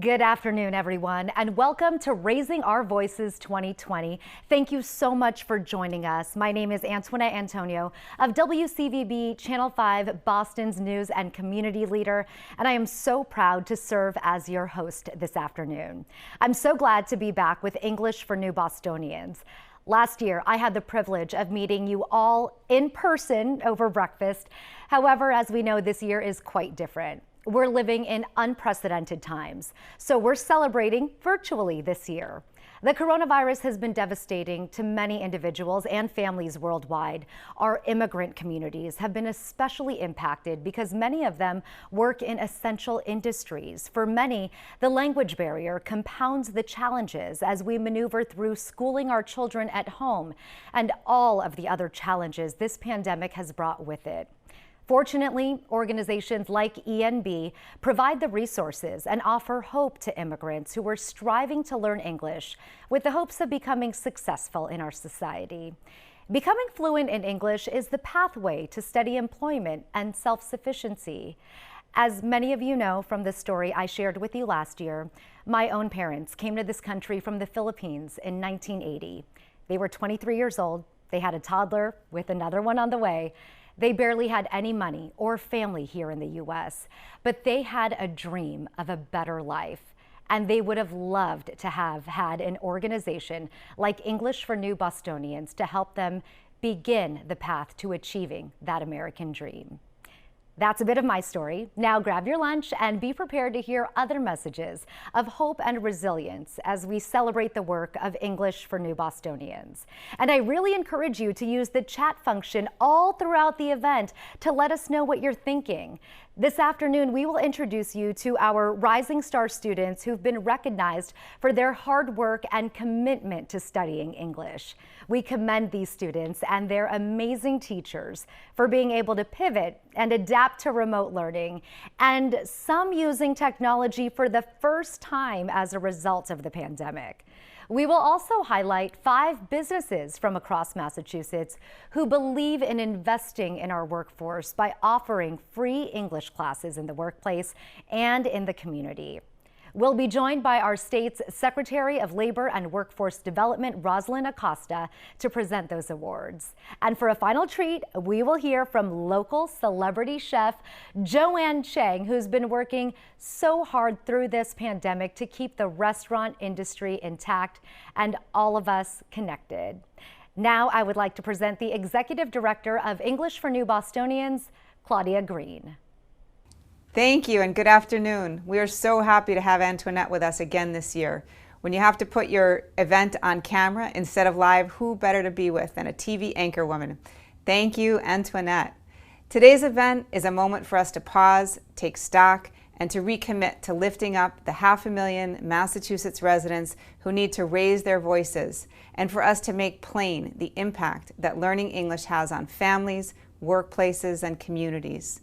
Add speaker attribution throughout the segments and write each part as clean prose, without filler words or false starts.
Speaker 1: Good afternoon, everyone, and welcome to Raising Our Voices 2020. Thank you so much for joining us. My name is Antoinette Antonio of WCVB Channel 5, Boston's news and community leader, and I am so proud to serve as your host this afternoon. I'm so glad to be back with English for New Bostonians. Last year, I had the privilege of meeting you all in person over breakfast. However, as we know, this year is quite different. We're living in unprecedented times, so we're celebrating virtually this year. The coronavirus has been devastating to many individuals and families worldwide. Our immigrant communities have been especially impacted because many of them work in essential industries. For many, the language barrier compounds the challenges as we maneuver through schooling our children at home and all of the other challenges this pandemic has brought with it. Fortunately, organizations like ENB provide the resources and offer hope to immigrants who are striving to learn English with the hopes of becoming successful in our society. Becoming fluent in English is the pathway to steady employment and self-sufficiency. As many of you know from the story I shared with you last year, my own parents came to this country from the Philippines in 1980. They were 23 years old. They had a toddler with another one on the way. They barely had any money or family here in the U.S., but they had a dream of a better life, and they would have loved to have had an organization like English for New Bostonians to help them begin the path to achieving that American dream. That's a bit of my story. Now grab your lunch and be prepared to hear other messages of hope and resilience as we celebrate the work of English for New Bostonians. And I really encourage you to use the chat function all throughout the event to let us know what you're thinking. This afternoon, we will introduce you to our Rising Star students who've been recognized for their hard work and commitment to studying English. We commend these students and their amazing teachers for being able to pivot and adapt to remote learning, and some using technology for the first time as a result of the pandemic. We will also highlight 5 businesses from across Massachusetts who believe in investing in our workforce by offering free English classes in the workplace and in the community. We'll be joined by our state's Secretary of Labor and Workforce Development, Rosalind Acosta, to present those awards. And for a final treat, we will hear from local celebrity chef Joanne Chang, who's been working so hard through this pandemic to keep the restaurant industry intact and all of us connected. Now I would like to present the Executive Director of English for New Bostonians, Claudia Green.
Speaker 2: Thank you and good afternoon. We are so happy to have Antoinette with us again this year. When you have to put your event on camera instead of live, who better to be with than a TV anchor woman? Thank you, Antoinette. Today's event is a moment for us to pause, take stock, and to recommit to lifting up the 500,000 Massachusetts residents who need to raise their voices, and for us to make plain the impact that learning English has on families, workplaces, and communities.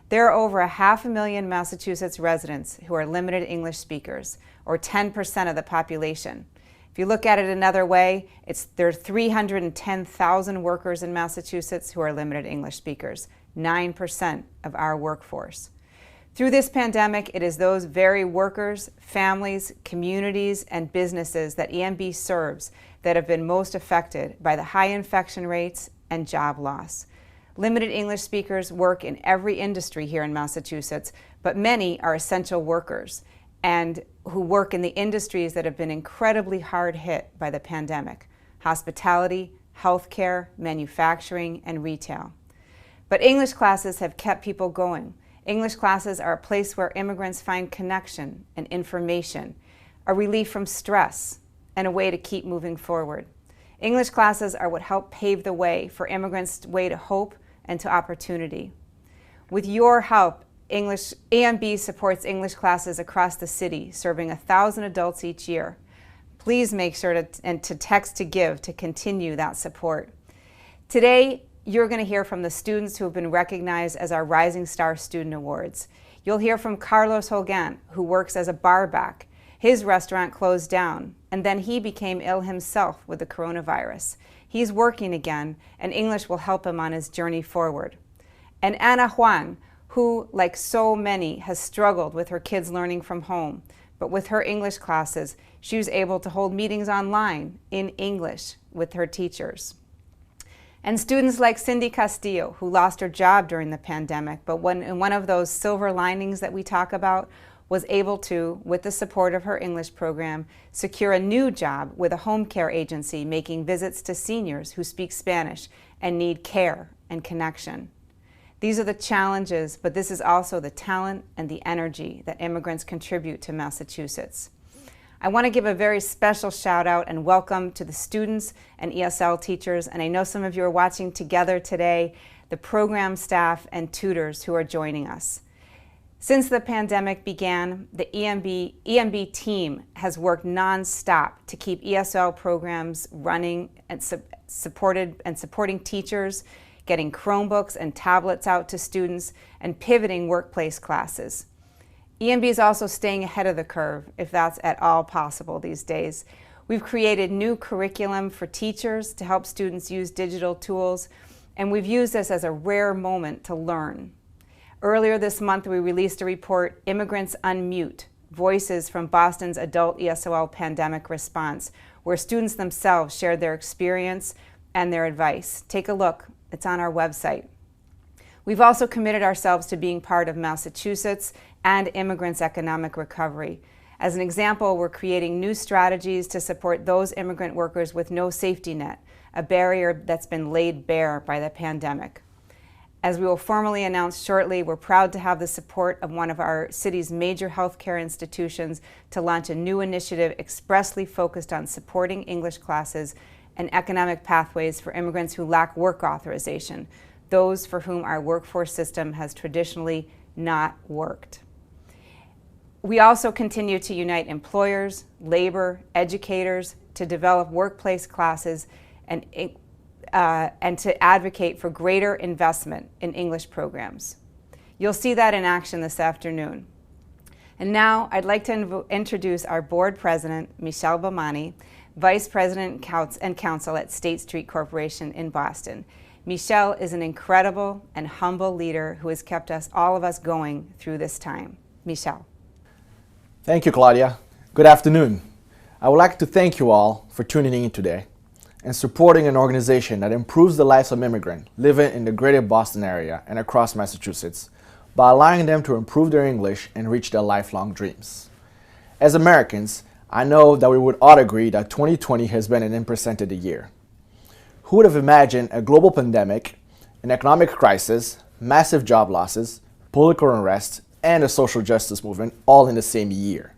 Speaker 2: There are over 500,000 Massachusetts residents who are limited English speakers, or 10% of the population. If you look at it another way, there are 310,000 workers in Massachusetts who are limited English speakers, 9% of our workforce. Through this pandemic, it is those very workers, families, communities, and businesses that ENB serves that have been most affected by the high infection rates and job loss. Limited English speakers work in every industry here in Massachusetts, but many are essential workers and who work in the industries that have been incredibly hard hit by the pandemic: hospitality, healthcare, manufacturing, and retail. But English classes have kept people going. English classes are a place where immigrants find connection and information, a relief from stress, and a way to keep moving forward. English classes are what help pave the way for immigrants' way to hope and to opportunity. With your help, ENB supports English classes across the city, serving 1,000 adults each year. Please make sure to text to give to continue that support. Today, you're going to hear from the students who have been recognized as our Rising Star Student Awards. You'll hear from Carlos Hogan, who works as a barback. His restaurant closed down, and then he became ill himself with the coronavirus. He's working again, and English will help him on his journey forward. And Ana Huang, who, like so many, has struggled with her kids learning from home, but with her English classes, she was able to hold meetings online in English with her teachers. And students like Cindy Castillo, who lost her job during the pandemic, but in one of those silver linings that we talk about, was able to, with the support of her English program, secure a new job with a home care agency making visits to seniors who speak Spanish and need care and connection. These are the challenges, but this is also the talent and the energy that immigrants contribute to Massachusetts. I want to give a very special shout out and welcome to the students and ESL teachers, and I know some of you are watching together today, the program staff and tutors who are joining us. Since the pandemic began, the EMB team has worked nonstop to keep ESL programs running and supporting teachers, getting Chromebooks and tablets out to students, and pivoting workplace classes. EMB is also staying ahead of the curve, if that's at all possible these days. We've created new curriculum for teachers to help students use digital tools, and we've used this as a rare moment to learn. Earlier this month, we released a report, Immigrants Unmute, Voices from Boston's Adult ESOL Pandemic Response, where students themselves shared their experience and their advice. Take a look. It's on our website. We've also committed ourselves to being part of Massachusetts and immigrants' economic recovery. As an example, we're creating new strategies to support those immigrant workers with no safety net, a barrier that's been laid bare by the pandemic. As we will formally announce shortly, we're proud to have the support of one of our city's major healthcare institutions to launch a new initiative expressly focused on supporting English classes and economic pathways for immigrants who lack work authorization, those for whom our workforce system has traditionally not worked. We also continue to unite employers, labor, educators to develop workplace classes and to advocate for greater investment in English programs. You'll see that in action this afternoon. And now I'd like to introduce our board president, Michelle Bomani, vice president and counsel at State Street Corporation in Boston. Michelle is an incredible and humble leader who has kept all of us going through this time. Michelle.
Speaker 3: Thank you, Claudia. Good afternoon. I would like to thank you all for tuning in today and supporting an organization that improves the lives of immigrants living in the greater Boston area and across Massachusetts by allowing them to improve their English and reach their lifelong dreams. As Americans, I know that we would all agree that 2020 has been an unprecedented year. Who would have imagined a global pandemic, an economic crisis, massive job losses, political unrest, and a social justice movement all in the same year?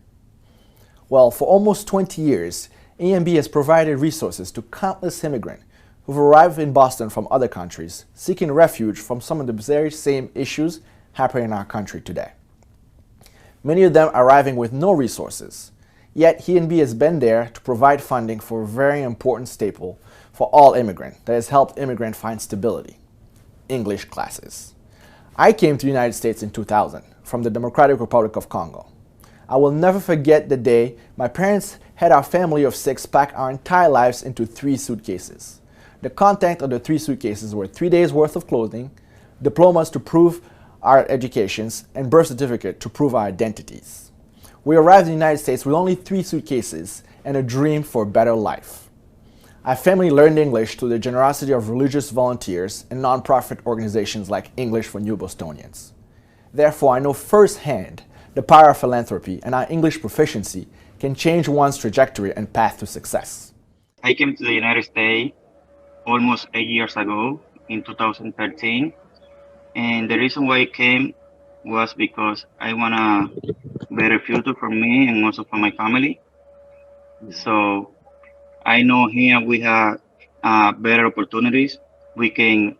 Speaker 3: Well, for almost 20 years, EMB has provided resources to countless immigrants who've arrived in Boston from other countries, seeking refuge from some of the very same issues happening in our country today. Many of them arriving with no resources, yet EMB has been there to provide funding for a very important staple for all immigrants that has helped immigrants find stability: English classes. I came to the United States in 2000 from the Democratic Republic of Congo. I will never forget the day my parents had our family of 6 pack our entire lives into 3 suitcases. The content of the 3 suitcases were 3 days worth of clothing, diplomas to prove our educations, and birth certificate to prove our identities. We arrived in the United States with only 3 suitcases and a dream for a better life. Our family learned English through the generosity of religious volunteers and nonprofit organizations like English for New Bostonians. Therefore, I know firsthand the power of philanthropy, and our English proficiency can change one's trajectory and path to success.
Speaker 4: I came to the United States almost 8 years ago in 2013, and the reason why I came was because I want a better future for me and also for my family. So I know here we have better opportunities. We can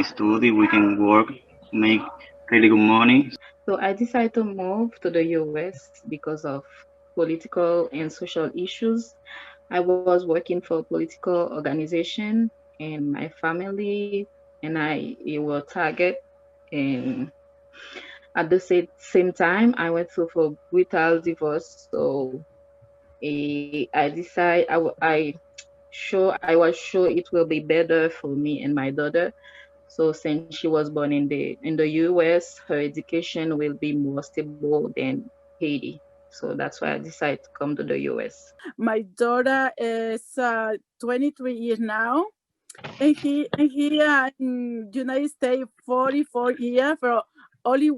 Speaker 4: study, we can work, make really good money.
Speaker 5: So I decided to move to the US because of political and social issues. I was working for a political organization, and my family and I were target. And at the same time, I went through for brutal divorce. So I decided I was sure it will be better for me and my daughter. So since she was born in the US, her education will be more stable than Haiti. So that's why I decided to come to the US.
Speaker 6: My daughter is 23 years now, and he in United States 44 years for only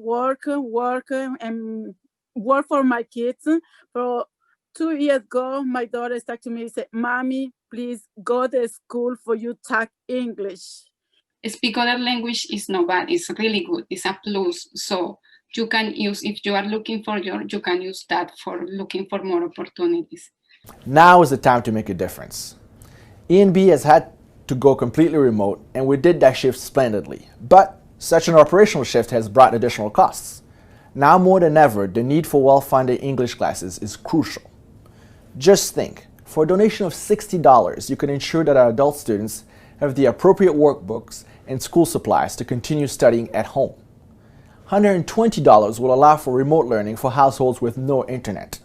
Speaker 6: and work for my kids. For 2 years ago, my daughter started to me and said, "Mommy, please go to school for you talk English."
Speaker 7: Speak other language is not bad. It's really good. It's a plus. So you can use, if you are looking for job, you can use that for looking for more opportunities.
Speaker 3: Now is the time to make a difference. E&B has had to go completely remote, and we did that shift splendidly. But such an operational shift has brought additional costs. Now more than ever, the need for well-funded English classes is crucial. Just think, for a donation of $60, you can ensure that our adult students have the appropriate workbooks and school supplies to continue studying at home. $120 will allow for remote learning for households with no internet.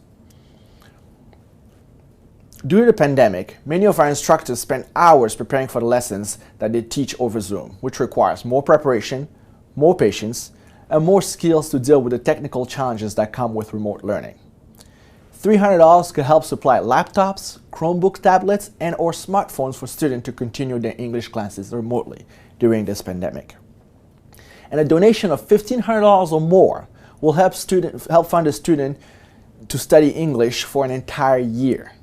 Speaker 3: Due to the pandemic, many of our instructors spend hours preparing for the lessons that they teach over Zoom, which requires more preparation, more patience, and more skills to deal with the technical challenges that come with remote learning. $300 could help supply laptops, Chromebook tablets, and or smartphones for students to continue their English classes remotely during this pandemic. And a donation of $1,500 or more will help fund a student to study English for an entire year.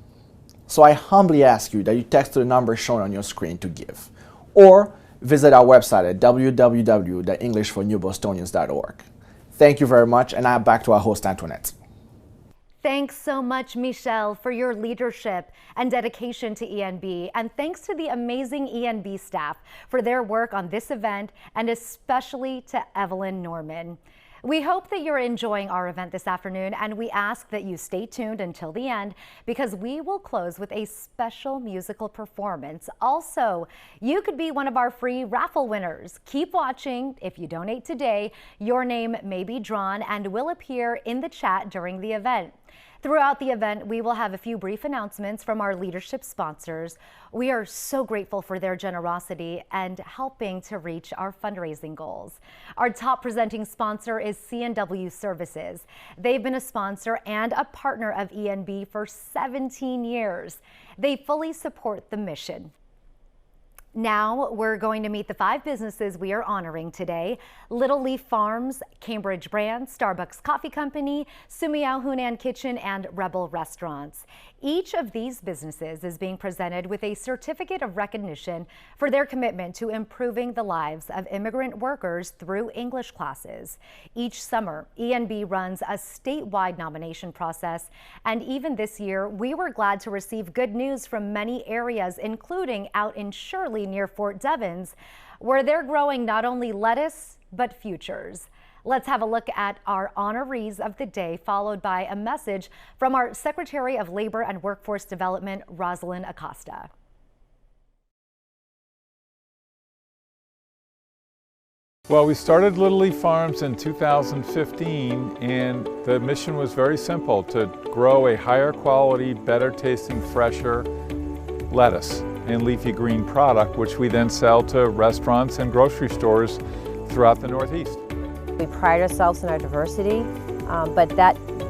Speaker 3: So I humbly ask you that you text the number shown on your screen to give, or visit our website at www.englishfornewbostonians.org. Thank you very much, and now back to our host, Antoinette.
Speaker 1: Thanks so much, Michelle, for your leadership and dedication to E&B. And thanks to the amazing E&B staff for their work on this event, and especially to Evelyn Norman. We hope that you're enjoying our event this afternoon, and we ask that you stay tuned until the end because we will close with a special musical performance. Also, you could be one of our free raffle winners. Keep watching. If you donate today, your name may be drawn and will appear in the chat during the event. Throughout the event, we will have a few brief announcements from our leadership sponsors. We are so grateful for their generosity and helping to reach our fundraising goals. Our top presenting sponsor is C&W Services. They've been a sponsor and a partner of E&B for 17 years. They fully support the mission. Now we're going to meet the 5 businesses we are honoring today: Little Leaf Farms, Cambridge Brand, Starbucks Coffee Company, Sumiao Hunan Kitchen, and Rebel Restaurants. Each of these businesses is being presented with a certificate of recognition for their commitment to improving the lives of immigrant workers through English classes. Each summer, E&B runs a statewide nomination process, and even this year, we were glad to receive good news from many areas, including out in Shirley near Fort Devens, where they're growing not only lettuce, but futures. Let's have a look at our honorees of the day, followed by a message from our Secretary of Labor and Workforce Development, Rosalind Acosta.
Speaker 8: Well, we started Little Leaf Farms in 2015, and the mission was very simple: to grow a higher quality, better tasting, fresher lettuce and leafy green product, which we then sell to restaurants and grocery stores throughout the Northeast.
Speaker 9: We pride ourselves in our diversity, but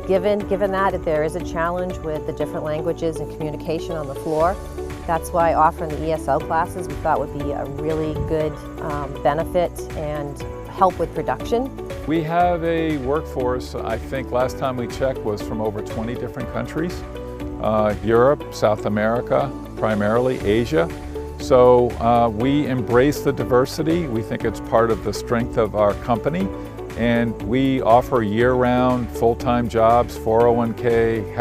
Speaker 9: given that there is a challenge with the different languages and communication on the floor, that's why offering the ESL classes we thought would be a really good benefit and help with production.
Speaker 8: We have a workforce, I think last time we checked, was from over 20 different countries. Europe, South America, primarily Asia. So we embrace the diversity. We think it's part of the strength of our company. And we offer year-round, full-time jobs, 401k,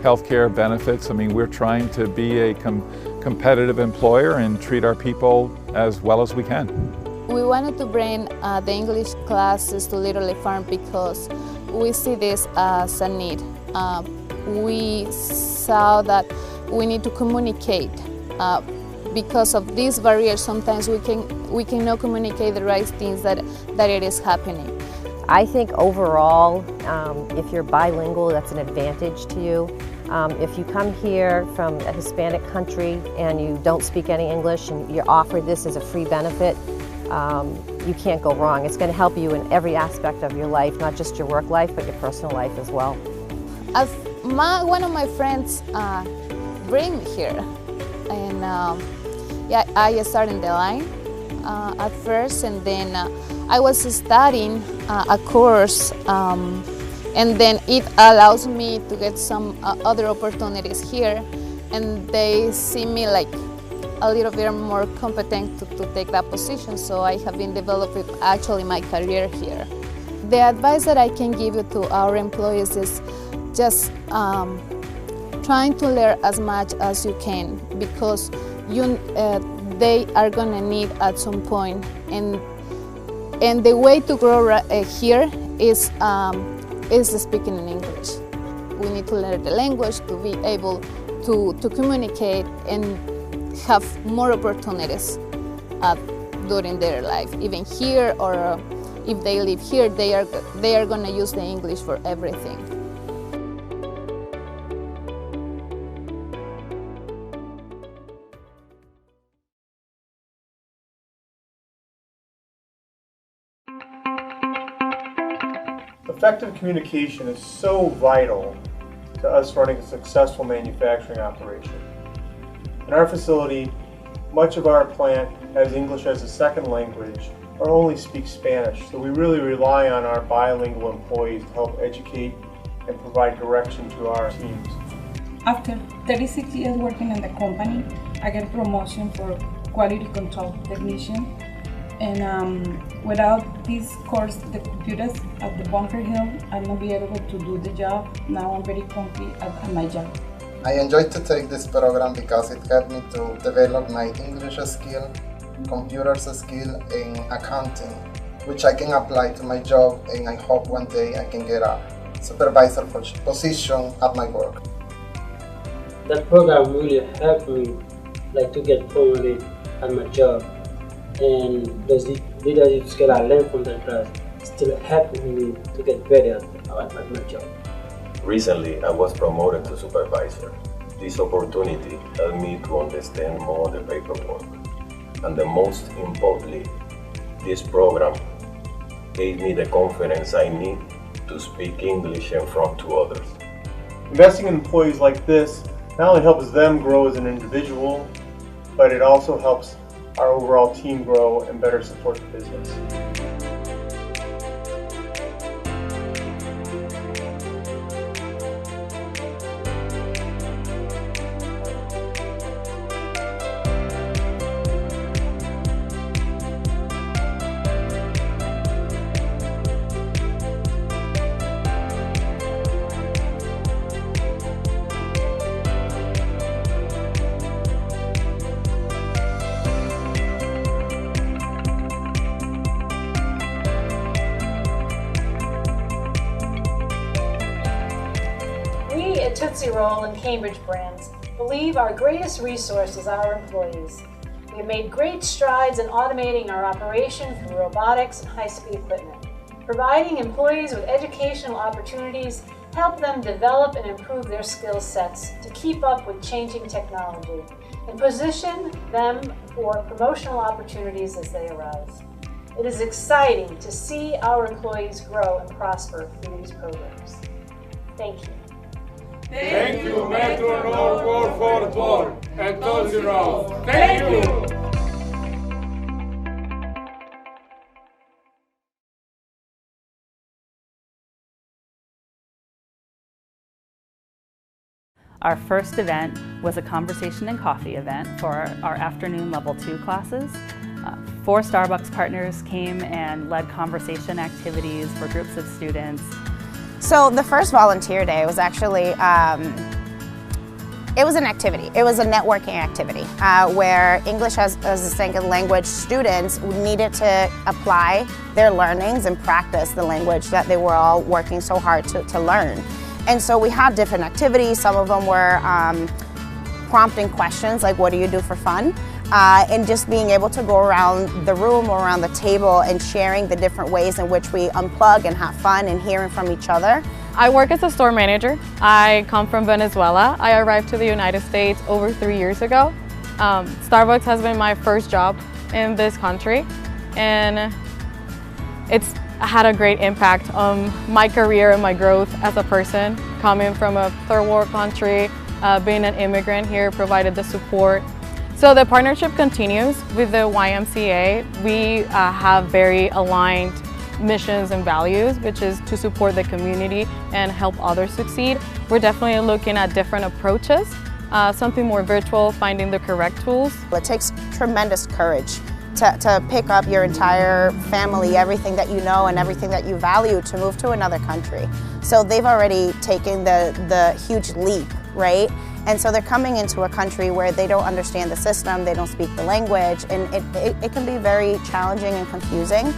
Speaker 8: healthcare benefits. I mean, we're trying to be a competitive employer and treat our people as well as we can.
Speaker 10: We wanted to bring the English classes to Little Leaf Farm because we see this as a need. We saw that we need to communicate. Because of these barriers, sometimes we cannot communicate the right things that it is happening.
Speaker 9: I think overall, if you're bilingual, that's an advantage to you. If you come here from a Hispanic country and you don't speak any English and you're offered this as a free benefit, you can't go wrong. It's going to help you in every aspect of your life, not just your work life, but your personal life as well.
Speaker 10: One of my friends bring me here, and yeah, I started in the line at first, and then I was studying a course, and then it allows me to get some other opportunities here, and they see me like a little bit more competent to take that position, so I have been developing actually my career here. The advice that I can give you to our employees is just trying to learn as much as you can, because they are going to need at some point, and the way to grow here is speaking in English. We need to learn the language to be able to communicate and have more opportunities during their life, even here, or if they live here, they are going to use the English for everything.
Speaker 11: Effective communication is so vital to us running a successful manufacturing operation. In our facility, much of our plant has English as a second language or only speaks Spanish, so we really rely on our bilingual employees to help educate and provide direction to our teams.
Speaker 12: After 36 years working in the company, I get a promotion for quality control technician. And without this course, the computers at the Bunker Hill, I won't be able to do the job. Now I'm very comfy at my job.
Speaker 13: I enjoyed to take this program because it helped me to develop my English skill, computers skill, and accounting, which I can apply to my job, and I hope one day I can get a supervisor position at my work.
Speaker 14: That program really helped me to get promoted at my job, and those leadership skills I learned from that class still helping me to get better at my job.
Speaker 15: Recently, I was promoted to supervisor. This opportunity helped me to understand more the paperwork. And the most importantly, this program gave me the confidence I need to speak English in front to others.
Speaker 11: Investing in employees like this not only helps them grow as an individual, but it also helps our overall team grow and better support the business.
Speaker 16: Tootsie Roll and Cambridge brands believe our greatest resource is our employees. We have made great strides in automating our operation through robotics and high-speed equipment. Providing employees with educational opportunities help them develop and improve their skill sets to keep up with changing technology and position them for promotional opportunities as they arise. It is exciting to see our employees grow and prosper through these programs. Thank you.
Speaker 17: Thank you, Metro North 444 and Tootsie Roll. Thank you.
Speaker 18: Our first event was a conversation and coffee event for our afternoon level 2 classes. 4 Starbucks partners came and led conversation activities for groups of students.
Speaker 19: So the first volunteer day was actually, it was an activity. It was a networking activity where English as a second language students needed to apply their learnings and practice the language that they were all working so hard to learn. And so we had different activities. Some of them were prompting questions like, what do you do for fun? And just being able to go around the room or around the table and sharing the different ways in which we unplug and have fun and hearing from each other.
Speaker 20: I work as a store manager. I come from Venezuela. I arrived to the United States over 3 years ago. Starbucks has been my first job in this country, and it's had a great impact on my career and my growth as a person. coming from a third world country, being an immigrant here provided the support. So the partnership continues with the YMCA. We have very aligned missions and values, which is to support the community and help others succeed. We're definitely looking at different approaches, something more virtual, finding the correct tools.
Speaker 19: It takes tremendous courage to pick up your entire family, everything that you know and everything that you value, to move to another country. So they've already taken the huge leap, right? And so they're coming into a country where they don't understand the system, they don't speak the language, and it can be very challenging and confusing.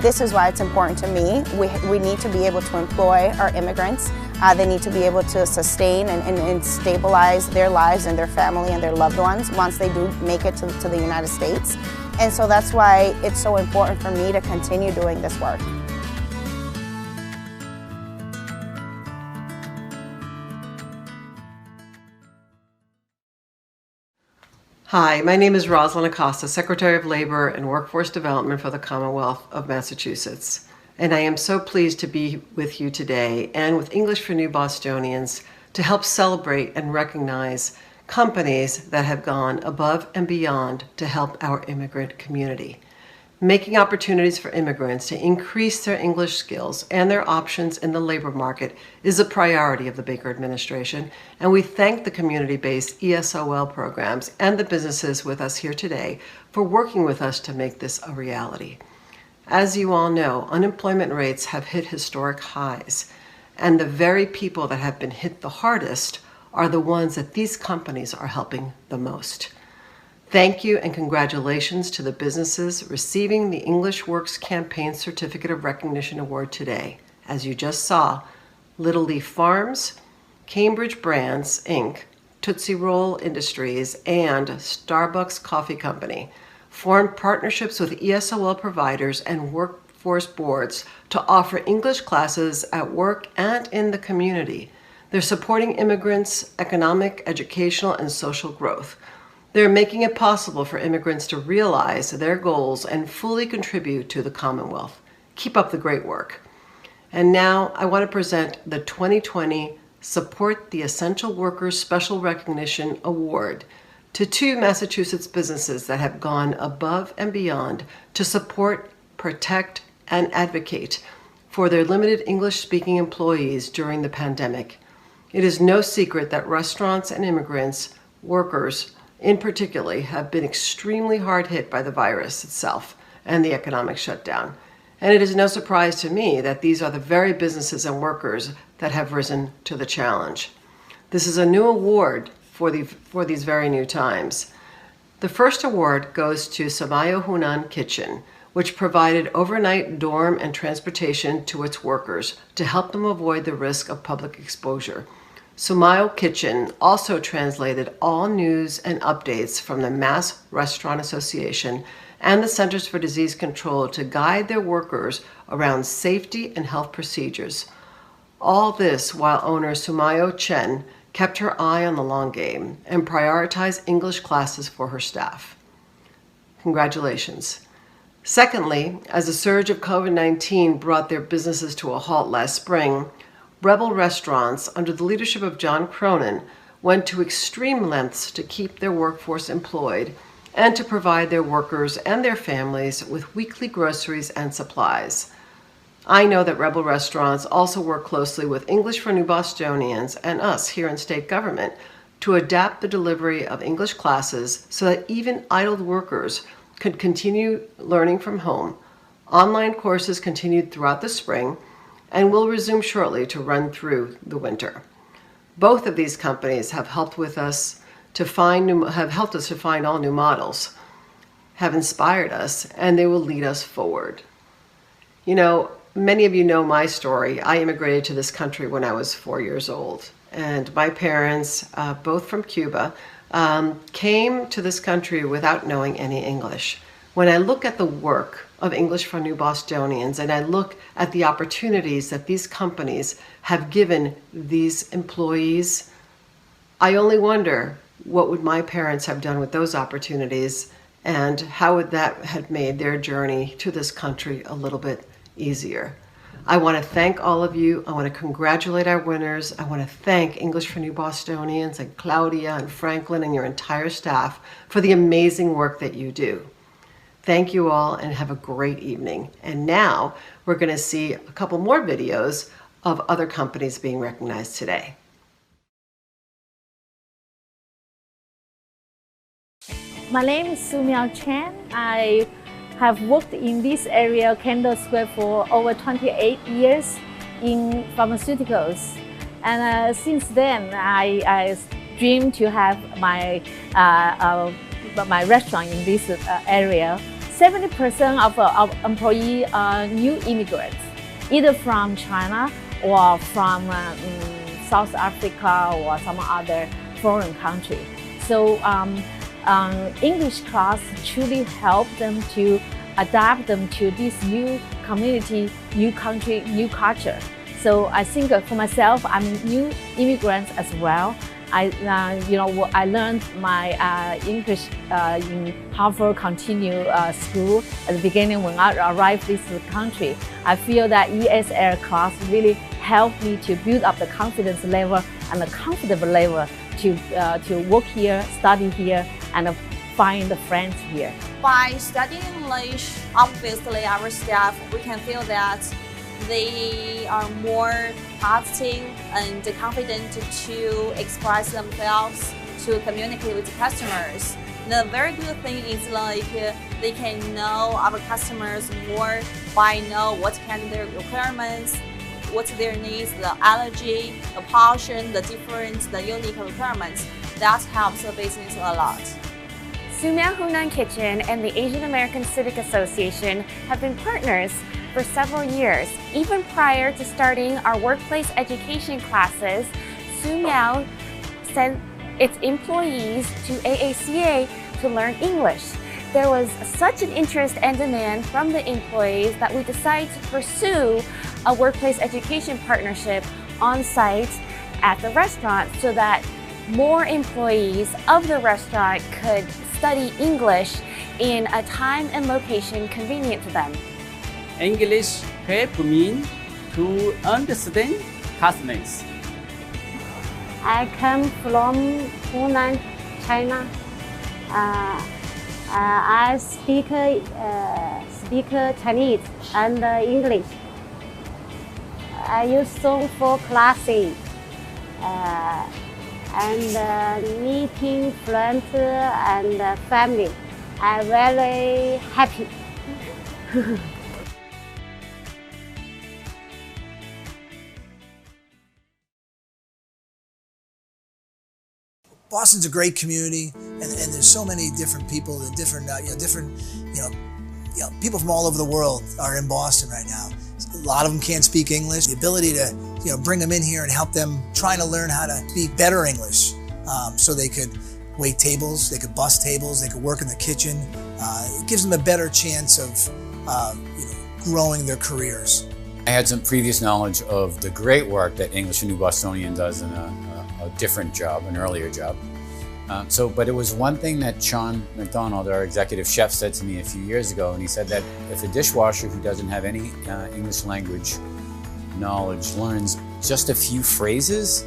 Speaker 19: This is why it's important to me. We need to be able to employ our immigrants. They need to be able to sustain and stabilize their lives and their family and their loved ones once they do make it to the United States. And so that's why it's so important for me to continue doing this work.
Speaker 21: Hi, my name is Rosalind Acosta, Secretary of Labor and Workforce Development for the Commonwealth of Massachusetts. And I am so pleased to be with you today and with English for New Bostonians to help celebrate and recognize companies that have gone above and beyond to help our immigrant community. Making opportunities for immigrants to increase their English skills and their options in the labor market is a priority of the Baker administration, and we thank the community-based ESOL programs and the businesses with us here today for working with us to make this a reality. As you all know, unemployment rates have hit historic highs, and the very people that have been hit the hardest are the ones that these companies are helping the most. Thank you and congratulations to the businesses receiving the English Works Campaign Certificate of Recognition Award today. As you just saw, Little Leaf Farms, Cambridge Brands, Inc., Tootsie Roll Industries, and Starbucks Coffee Company formed partnerships with ESOL providers and workforce boards to offer English classes at work and in the community. They're supporting immigrants' economic, educational, and social growth. They're making it possible for immigrants to realize their goals and fully contribute to the Commonwealth. Keep up the great work. And now I want to present the 2020 Support the Essential Workers Special Recognition Award to two Massachusetts businesses that have gone above and beyond to support, protect, and advocate for their limited English-speaking employees during the pandemic. It is no secret that restaurants and immigrants, workers, in particular, have been extremely hard hit by the virus itself and the economic shutdown. And it is no surprise to me that these are the very businesses and workers that have risen to the challenge. This is a new award for these very new times. The first award goes to Samayo Hunan Kitchen, which provided overnight dorm and transportation to its workers to help them avoid the risk of public exposure. Samayo Kitchen also translated all news and updates from the Mass Restaurant Association and the Centers for Disease Control to guide their workers around safety and health procedures. All this while owner Sumayo Chen kept her eye on the long game and prioritized English classes for her staff. Congratulations. Secondly, as the surge of COVID-19 brought their businesses to a halt last spring, Rebel Restaurants, under the leadership of John Cronin, went to extreme lengths to keep their workforce employed and to provide their workers and their families with weekly groceries and supplies. I know that Rebel Restaurants also work closely with English for New Bostonians and us here in state government to adapt the delivery of English classes so that even idled workers could continue learning from home. Online courses continued throughout the spring and will resume shortly to run through the winter. Both of these companies have helped us to find all new models, have inspired us, and they will lead us forward. You know, many of you know my story. I immigrated to this country when I was 4 years old, and my parents, both from Cuba, came to this country without knowing any English. When I look at the work of English for New Bostonians and I look at the opportunities that these companies have given these employees, I only wonder what would my parents have done with those opportunities and how would that have made their journey to this country a little bit easier. I want to thank all of you. I want to congratulate our winners. I want to thank English for New Bostonians and Claudia and Franklin and your entire staff for the amazing work that you do. Thank you all and have a great evening. And now we're going to see a couple more videos of other companies being recognized today.
Speaker 2: My name is Sumiao Chen. I have worked in this area, Kendall Square, for over 28 years in pharmaceuticals. And since then, I dream to have my restaurant in this area. 70% of our employees are new immigrants, either from China or from South Africa or some other foreign country. So English class truly help them to adapt them to this new community, new country, new culture. So I think for myself, I'm a new immigrant as well. I learned my English in Harvard Continue School at the beginning when I arrived this country. I feel that ESL class really helped me to build up the confidence level and the comfortable level to work here, study here, and find friends here.
Speaker 22: By studying English, obviously our staff, we can feel that they are more positive and confident to express themselves, to communicate with customers. The very good thing is like they can know our customers more by know what kind of their requirements, what's their needs, the allergy, the portion, the different, the unique requirements. That helps the business a lot.
Speaker 23: Sumiao Hunan Kitchen and the Asian American Civic Association have been partners for several years. Even prior to starting our workplace education classes, Sumiao sent its employees to AACA to learn English. There was such an interest and demand from the employees that we decided to pursue a workplace education partnership on site at the restaurant so that more employees of the restaurant could study English in a time and location convenient to them.
Speaker 24: English help me to understand customers.
Speaker 2: I come from Hunan, China. I speak Chinese and English. I use song for classes and meeting friends and family. I'm very happy.
Speaker 25: Boston's a great community, and there's so many different people, and different people from all over the world are in Boston right now. A lot of them can't speak English. The ability to bring them in here and help them trying to learn how to speak better English, so they could wait tables, they could bus tables, they could work in the kitchen. It gives them a better chance of growing their careers.
Speaker 26: I had some previous knowledge of the great work that English for New Bostonian does in a different job, an earlier job. But it was one thing that Sean McDonald, our executive chef, said to me a few years ago, and he said that if a dishwasher who doesn't have any English language knowledge learns just a few phrases,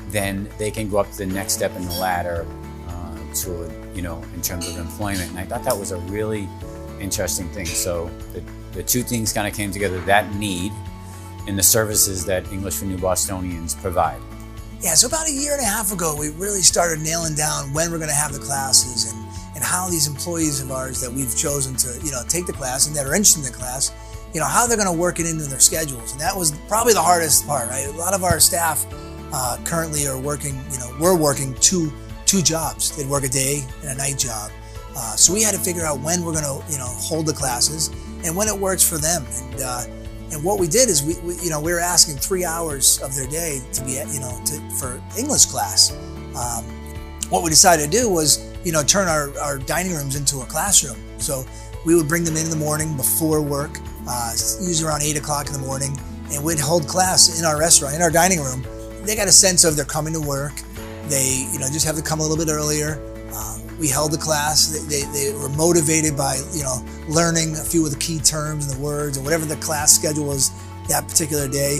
Speaker 26: then they can go up to the next step in the ladder in terms of employment. And I thought that was a really interesting thing. So the two things kind of came together, that need and the services that English for New Bostonians provide.
Speaker 25: Yeah, so about a year and a half ago, we really started nailing down when we're going to have the classes and how these employees of ours that we've chosen to, take the class and that are interested in the class, how they're going to work it into their schedules. And that was probably the hardest part, right? A lot of our staff currently are working, we're working two jobs. They'd work a day and a night job. So we had to figure out when we're going to, hold the classes and when it works for them. And what we did is we were asking 3 hours of their day to be, for English class. What we decided to do was, turn our dining rooms into a classroom. So we would bring them in the morning before work, usually around 8 o'clock in the morning, and we'd hold class in our restaurant, in our dining room. They got a sense of they're coming to work. They, just have to come a little bit earlier. We held the class. They were motivated by, learning a few of the key terms and the words and whatever the class schedule was that particular day,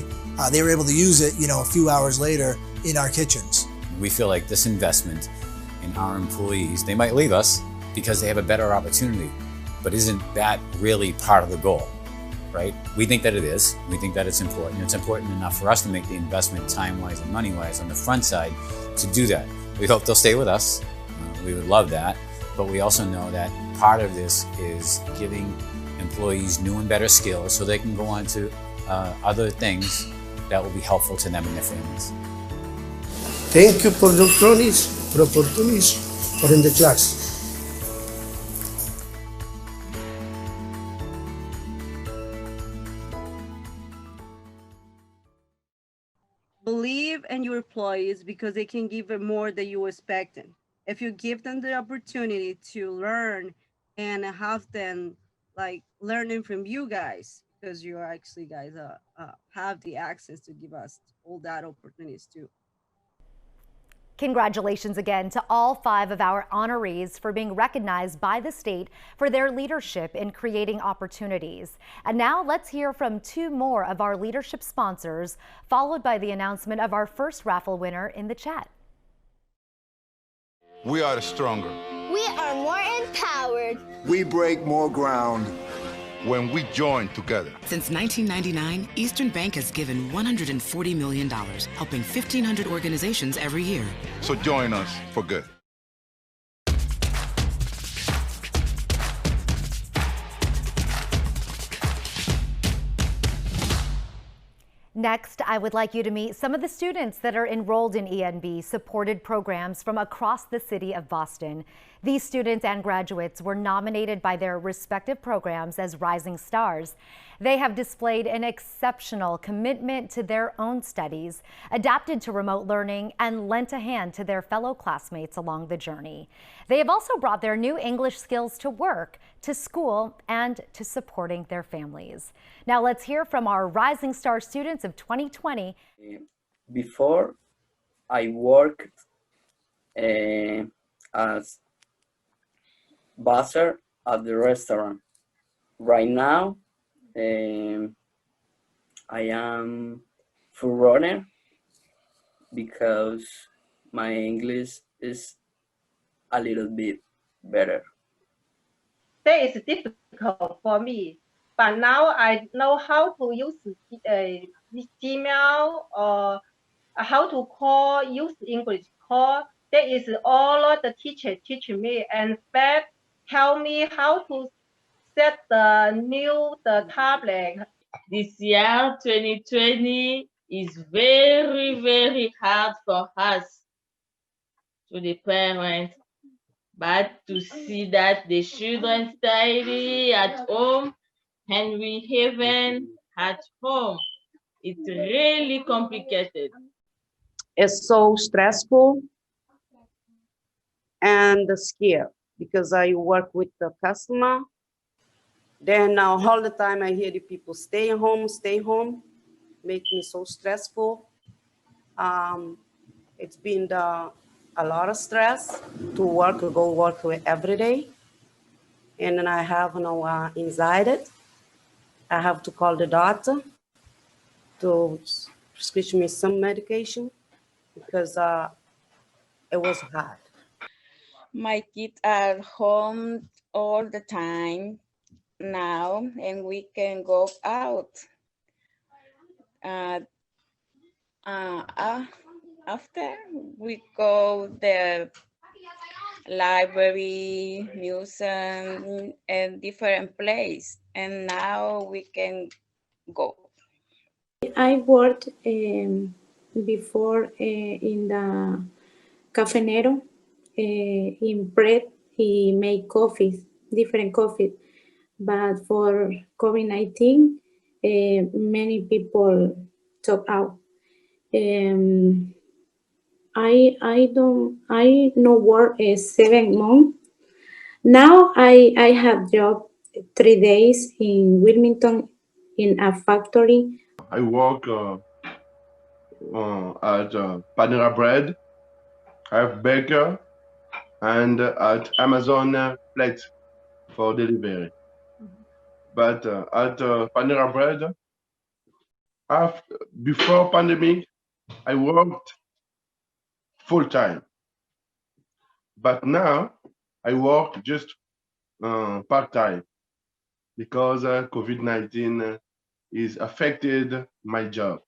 Speaker 25: they were able to use it, a few hours later in our kitchens.
Speaker 26: We feel like this investment in our employees, they might leave us because they have a better opportunity, but isn't that really part of the goal, right? We think that it is. We think that it's important. It's important enough for us to make the investment time-wise and money-wise on the front side to do that. We hope they'll stay with us. We would love that, but we also know that part of this is giving employees new and better skills so they can go on to other things that will be helpful to them and their families.
Speaker 1: Thank you for the opportunities for in the class.
Speaker 3: Believe in your employees because they can give it more than you expecting. If you give them the opportunity to learn and have them like learning from you guys, because you actually guys have the access to give us all that opportunities too.
Speaker 4: Congratulations again to all 5 of our honorees for being recognized by the state for their leadership in creating opportunities. And now let's hear from 2 more of our leadership sponsors, followed by the announcement of our first raffle winner in the chat.
Speaker 5: We are the stronger.
Speaker 6: We are more empowered.
Speaker 5: We break more ground when we join together.
Speaker 7: Since 1999, Eastern Bank has given $140 million, helping 1,500 organizations every year.
Speaker 5: So join us for good.
Speaker 4: Next, I would like you to meet some of the students that are enrolled in ENB supported programs from across the city of Boston. These students and graduates were nominated by their respective programs as Rising Stars. They have displayed an exceptional commitment to their own studies, adapted to remote learning, and lent a hand to their fellow classmates along the journey. They have also brought their new English skills to work, to school, and to supporting their families. Now let's hear from our Rising Star students of 2020.
Speaker 27: Before, I worked as busser at the restaurant. Right now, I am food runner because my English is a little bit better.
Speaker 28: That is difficult for me, but now I know how to use Gmail or how to use English call. That is all the teacher teach me, and Fed tell me how to set the tablet.
Speaker 29: This year, 2020, is very, very hard for us, to the parents. But to see that the children study at home and we haven't at home, it's really complicated.
Speaker 3: It's so stressful and scared because I work with the customer. Then all the time I hear the people stay home, make me so stressful. It's been a lot of stress to go work every day. And then I have no anxiety. I have to call the doctor to prescribe me some medication because it was hard.
Speaker 29: My kids are home all the time now, and we can go out. After we go the library, museum, and different place, and now we can go.
Speaker 30: I worked before in the cafenero in bread. He made coffees, different coffees, but for COVID-19, many people took out. I no work 7 months. Now I have job 3 days in Wilmington in a factory.
Speaker 5: I work at Panera Bread, I have baker, and at Amazon Plate for delivery. But at Panera Bread, Before pandemic, I worked full time, but now I work just part time because COVID-19 is affected my job.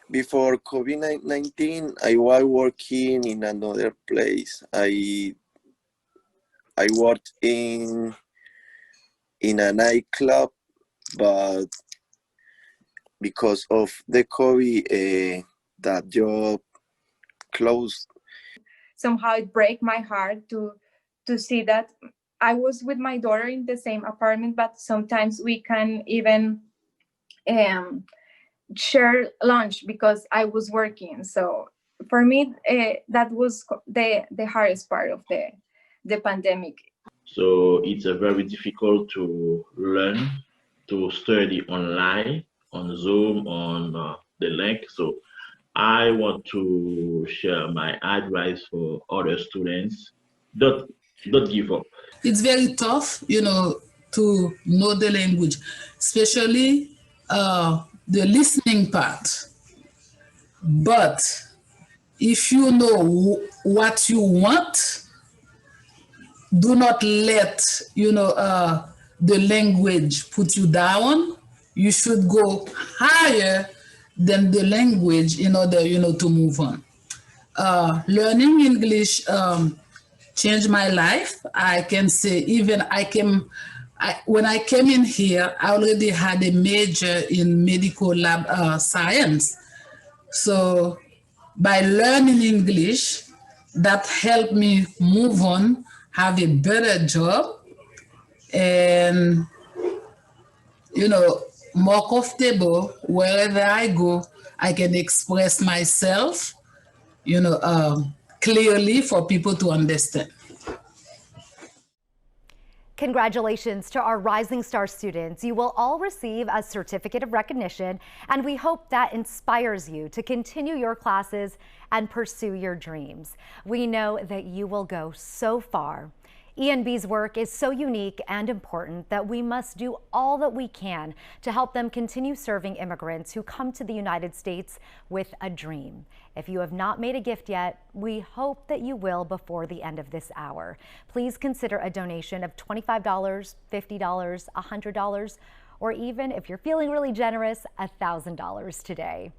Speaker 8: Before COVID-19, I was working in another place. I worked in a nightclub, but because of the COVID, that job closed.
Speaker 9: Somehow it break my heart to see that I was with my daughter in the same apartment, but sometimes we can even share lunch because I was working. So for me, that was the hardest part of the pandemic.
Speaker 10: So it's very difficult to learn, to study online, on Zoom, on the link. So I want to share my advice for other students. Don't give up.
Speaker 11: It's very tough, to know the language, especially the listening part. But if you know what you want, do not let the language put you down. You should go higher than the language in order to move on. Learning English changed my life. I can say even when I came in here, I already had a major in medical lab science. So by learning English, that helped me move on, have a better job, and more comfortable wherever I go. I can express myself, clearly for people to understand.
Speaker 4: Congratulations to our Rising Star students. You will all receive a certificate of recognition, and we hope that inspires you to continue your classes and pursue your dreams. We know that you will go so far. ENB's work is so unique and important that we must do all that we can to help them continue serving immigrants who come to the United States with a dream. If you have not made a gift yet, we hope that you will before the end of this hour. Please consider a donation of $25, $50, $100, or even if you're feeling really generous, $1,000 today.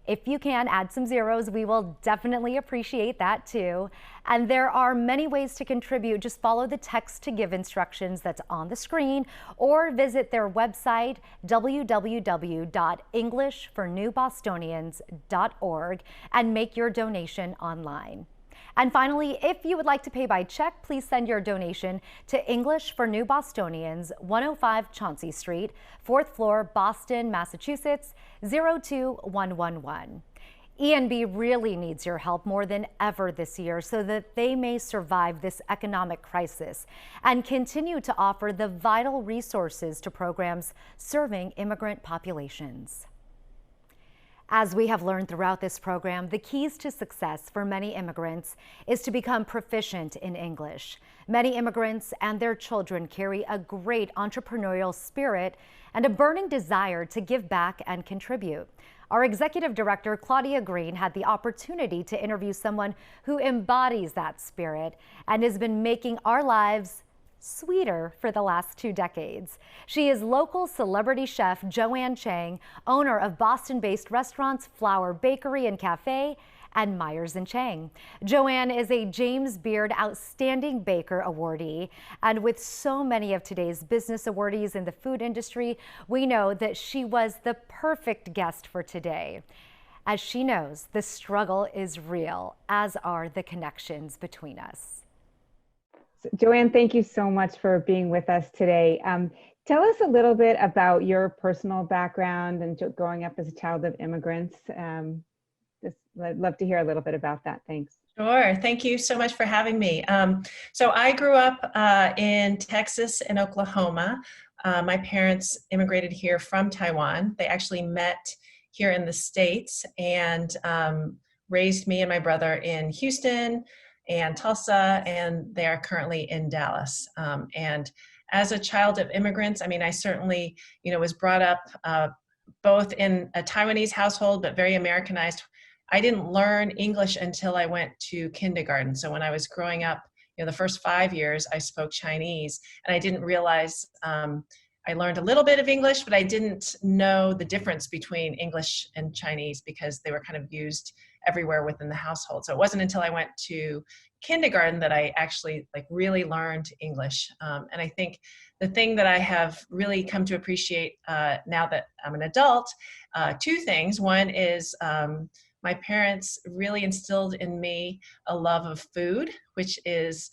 Speaker 4: If you can add some zeros, we will definitely appreciate that too. And there are many ways to contribute. Just follow the text to give instructions that's on the screen or visit their website, www.englishfornewbostonians.org, and make your donation online. And finally, if you would like to pay by check, please send your donation to English for New Bostonians, 105 Chauncey Street, 4th floor, Boston, Massachusetts, 02111. ENB really needs your help more than ever this year so that they may survive this economic crisis and continue to offer the vital resources to programs serving immigrant populations. As we have learned throughout this program, the keys to success for many immigrants is to become proficient in English. Many immigrants and their children carry a great entrepreneurial spirit and a burning desire to give back and contribute. Our executive director, Claudia Green, had the opportunity to interview someone who embodies that spirit and has been making our lives sweeter for the last 2 decades. She is local celebrity chef Joanne Chang, owner of Boston-based restaurants Flower Bakery and Cafe and Myers & Chang. Joanne is a James Beard Outstanding Baker awardee, and with so many of today's business awardees in the food industry, we know that she was the perfect guest for today. As she knows, the struggle is real, as are the connections between us.
Speaker 12: Joanne, thank you so much for being with us today. Tell us a little bit about your personal background and growing up as a child of immigrants. I'd love to hear a little bit about that. Thanks.
Speaker 13: Sure. Thank you so much for having me. So I grew up in Texas and Oklahoma. My parents immigrated here from Taiwan. They actually met here in the States and raised me and my brother in Houston and Tulsa, and they are currently in Dallas. And as a child of immigrants, I mean, I certainly, was brought up both in a Taiwanese household, but very Americanized. I didn't learn English until I went to kindergarten. So when I was growing up, the first 5 years I spoke Chinese, and I didn't realize, I learned a little bit of English, but I didn't know the difference between English and Chinese because they were kind of used everywhere within the household. So it wasn't until I went to kindergarten that I actually really learned English. And I think the thing that I have really come to appreciate now that I'm an adult, two things. One is my parents really instilled in me a love of food, which is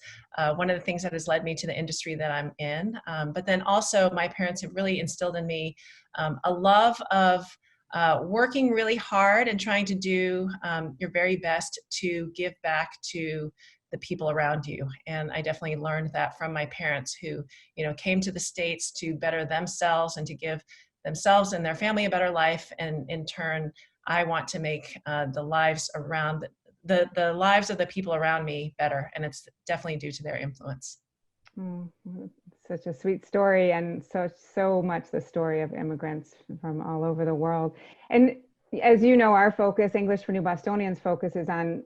Speaker 13: one of the things that has led me to the industry that I'm in. But then also my parents have really instilled in me a love of working really hard and trying to do your very best to give back to the people around you. And I definitely learned that from my parents who, came to the States to better themselves and to give themselves and their family a better life. And in turn, I want to make the lives around the lives of the people around me better. And it's definitely due to their influence.
Speaker 12: Such a sweet story, and so much the story of immigrants from all over the world. And as you know, our focus, English for New Bostonians, focuses on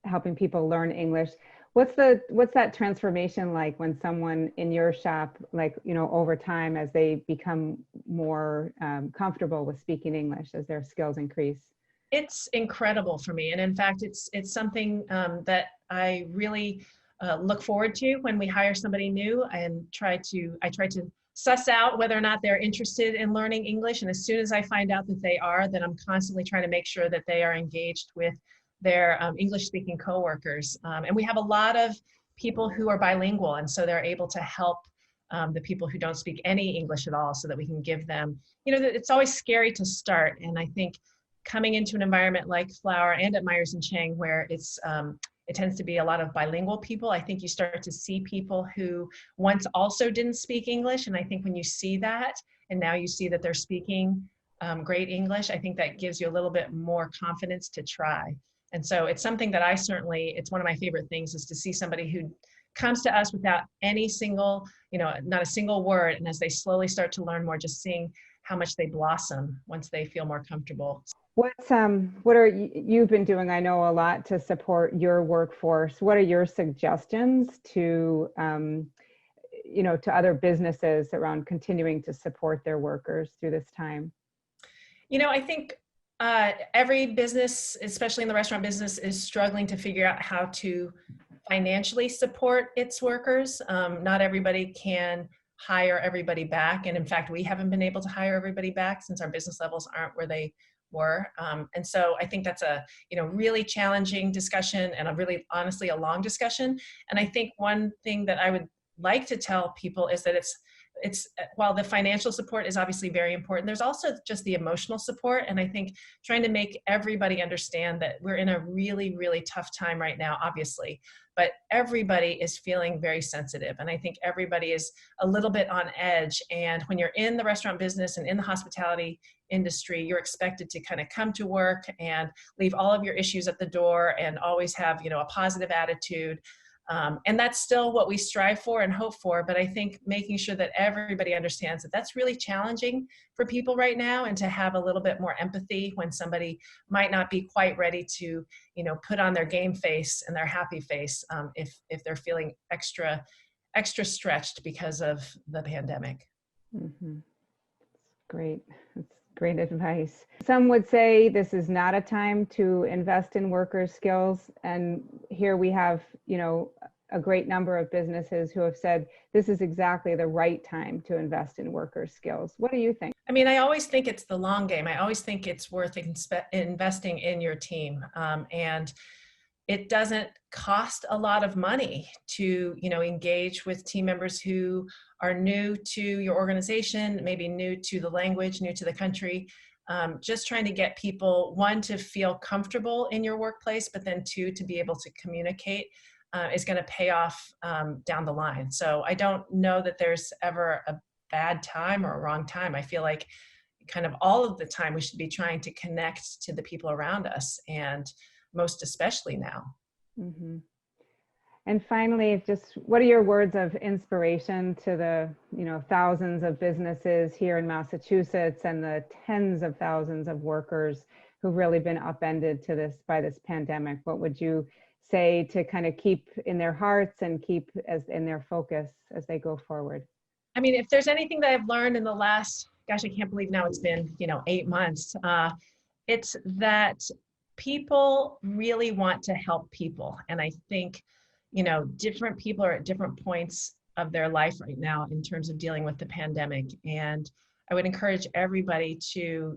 Speaker 12: helping people learn English. What's that transformation like when someone in your shop, over time, as they become more comfortable with speaking English, as their skills increase? It's
Speaker 13: incredible for me, and in fact, it's something that I really look forward to when we hire somebody new, and I try to suss out whether or not they're interested in learning English. And as soon as I find out that they are, then I'm constantly trying to make sure that they are engaged with their English-speaking coworkers. And we have a lot of people who are bilingual, and so they're able to help the people who don't speak any English at all, so that we can give them, it's always scary to start. And I think coming into an environment like Flower and at Myers and Chang, where it tends to be a lot of bilingual people, I think you start to see people who once also didn't speak English. And I think when you see that, and now you see that they're speaking great English, I think that gives you a little bit more confidence to try. And so it's something that it's one of my favorite things, is to see somebody who comes to us without any single, not a single word. And as they slowly start to learn more, just seeing how much they blossom once they feel more comfortable. What are you've been doing, I know, a lot to support your workforce. What are your suggestions to, to other businesses around continuing to support their workers through this time? I think every business, especially in the restaurant business, is struggling to figure out how to financially support its workers. Not everybody can hire everybody back. And in fact, we haven't been able to hire everybody back since our business levels aren't where they were. And so I think that's a really challenging discussion, and honestly a long discussion. And I think one thing that I would like to tell people is that it's while the financial support is obviously very important, there's also just the emotional support. And I think trying to make everybody understand that we're in a really, really tough time right now, obviously, but everybody is feeling very sensitive. And I think everybody is a little bit on edge. And when you're in the restaurant business and in the hospitality industry, you're expected to kind of come to work and leave all of your issues at the door and always have, a positive attitude. And that's still what we strive for and hope for. But I think making sure that everybody understands that that's really challenging for people right now, and to have a little bit more empathy when somebody might not be quite ready to, put on their game face and their happy face if they're feeling extra stretched because of the pandemic. Mm-hmm. Great. That's great advice. Some would say this is not a time to invest in workers' skills. And here we have, a great number of businesses who have said this is exactly the right time to invest in workers' skills. What do you think? I mean, I always think it's the long game. I always think it's worth investing in your team. And it doesn't cost a lot of money to, engage with team members who are new to your organization, maybe new to the language, new to the country. Just trying to get people, one, to feel comfortable in your workplace, but then two, to be able to communicate is going to pay off down the line. So I don't know that there's ever a bad time or a wrong time. I feel like kind of all of the time we should be trying to connect to the people around us, and most especially now. Mm-hmm.
Speaker 12: And finally, just what are your words of inspiration to the thousands of businesses here in Massachusetts and the tens of thousands of workers who've really been upended by this pandemic? What would you say to kind of keep in their hearts and keep in their focus as they go forward?
Speaker 13: I mean, if there's anything that I've learned in the last, gosh, I can't believe now it's been 8 months. It's that people really want to help people, and I think different people are at different points of their life right now in terms of dealing with the pandemic. And I would encourage everybody to,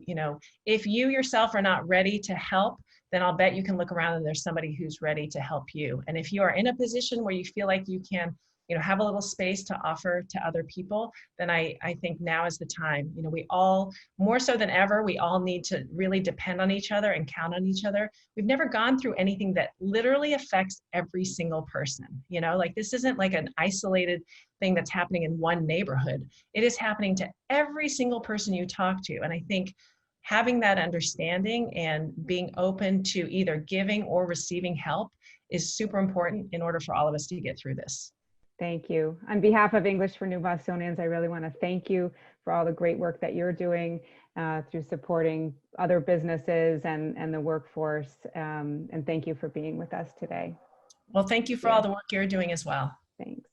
Speaker 13: if you yourself are not ready to help, then I'll bet you can look around and there's somebody who's ready to help you. And if you are in a position where you feel like you can, have a little space to offer to other people, then I think now is the time. We all, more so than ever, we all need to really depend on each other and count on each other. We've never gone through anything that literally affects every single person. Like this isn't like an isolated thing that's happening in one neighborhood. It is happening to every single person you talk to. And I think having that understanding and being open to either giving or receiving help is super important in order for all of us to get through this.
Speaker 12: Thank you. On behalf of English for New Bostonians, I really want to thank you for all the great work that you're doing through supporting other businesses and the workforce. And thank you for being with us today.
Speaker 13: Well, thank you for all the work you're doing as well.
Speaker 12: Thanks.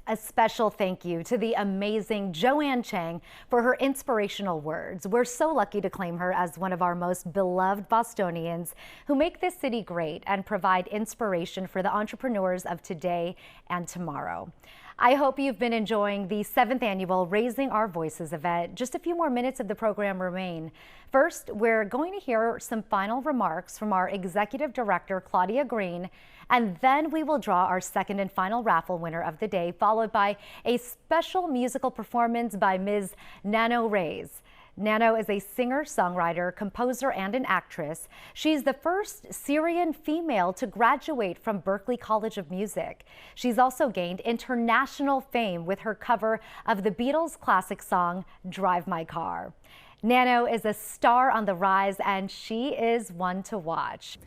Speaker 4: A special thank you to the amazing Joanne Chang for her inspirational words. We're so lucky to claim her as one of our most beloved Bostonians who make this city great and provide inspiration for the entrepreneurs of today and tomorrow. I hope you've been enjoying the 7th annual Raising Our Voices event. Just a few more minutes of the program remain. First, we're going to hear some final remarks from our Executive Director, Claudia Green, and then we will draw our second and final raffle winner of the day, followed by a special musical performance by Ms. Nano Reyes. Nano is a singer, songwriter, composer, and an actress. She's the first Syrian female to graduate from Berklee College of Music. She's also gained international fame with her cover of the Beatles' classic song, Drive My Car. Nano is a star on the rise, and she is one to watch.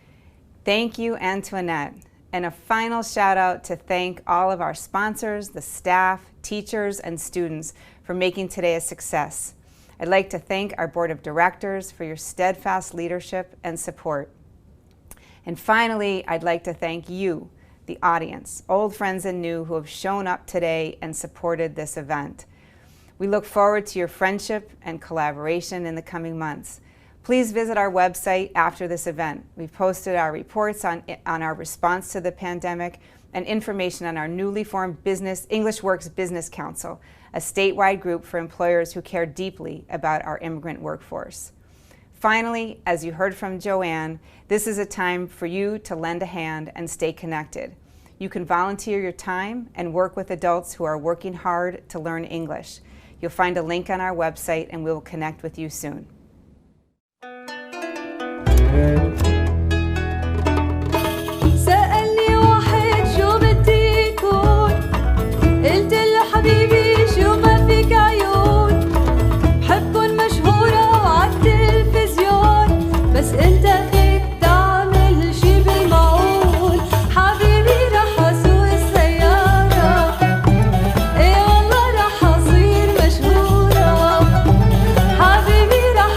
Speaker 14: Thank you, Antoinette. And a final shout out to thank all of our sponsors, the staff, teachers, and students for making today a success. I'd like to thank our board of directors for your steadfast leadership and support. And finally, I'd like to thank you, the audience, old friends and new, who have shown up today and supported this event. We look forward to your friendship and collaboration in the coming months. Please visit our website after this event. We've posted our reports on our response to the pandemic and information on our newly formed English Works Business Council, a statewide group for employers who care deeply about our immigrant workforce. Finally, as you heard from Joanne, this is a time for you to lend a hand and stay connected. You can volunteer your time and work with adults who are working hard to learn English. You'll find a link on our website and we will connect with you soon.
Speaker 15: سألني واحد شو بدي يكون، قلت له حبيبي شو ما فيك عيون، بحبكن مشهورة وعالتلفزيون، بس انت فيك تعمل شي بالمعقول، حبيبي رح اسوق السيارة، ايه والله رح اصير مشهورة، حبيبي رح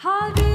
Speaker 15: حبيبي